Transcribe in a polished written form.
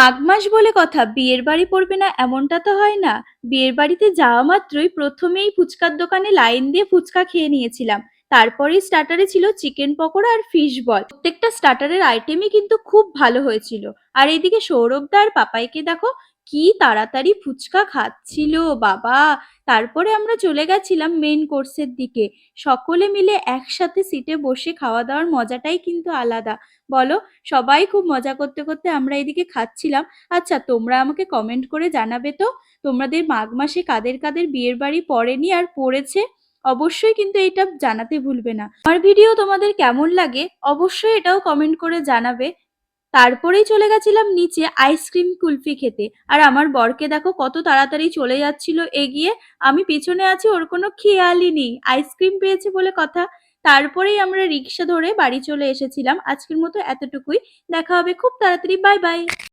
মাঘ মাস বলে কথা, বিয়ের বাড়ি পড়বে না এমনটা তো হয় না। বিয়ের বাড়িতে যাওয়া মাত্রই প্রথমেই ফুচকার দোকানে লাইন দিয়ে ফুচকা খেয়ে নিয়েছিলাম। তারপরেই স্টার্টারে ছিল চিকেন পকোড়া আর ফিশ বল। প্রত্যেকটা স্টার্টারের আইটেমই কিন্তু খুব ভালো হয়েছিল। আর এইদিকে সৌরভদা আর পাপাইকে দেখো, কি তাড়াতাড়ি ফুচকা খাচ্ছিল বাবা। তারপরে আমরা চলে গেছিলাম মেইন কোর্সের দিকে। সকলে মিলে একসাথে সিটে বসে খাওয়া দাওয়ার মজাটাই কিন্তু আলাদা, বলো। সবাই খুব মজা করতে করতে আমরা এদিকে খাচ্ছিলাম। আচ্ছা, তোমরা আমাকে কমেন্ট করে জানাবে তো, তোমাদের মাঘ মাসে কাদের কাদের বিয়ের বাড়ি পড়েনি আর পড়েছে। অবশ্যই কিন্তু এটা জানাতে ভুলবে না। আমার ভিডিও তোমাদের কেমন লাগে অবশ্যই এটাও কমেন্ট করে জানাবে। তারপরেই চলে গেছিলাম নিচে আইসক্রিম কুলফি খেতে। আর আমার বরকে দেখো কত তাড়াতাড়ি চলে যাচ্ছিল এগিয়ে। আমি পিছনে আছি, ওর কোনো খেয়ালই নেই, আইসক্রিম পেয়েছে বলে কথা। তারপরেই আমরা রিক্সা ধরে বাড়ি চলে এসেছিলাম। আজকের মতো এতটুকুই। দেখা হবে খুব তাড়াতাড়ি। Bye bye.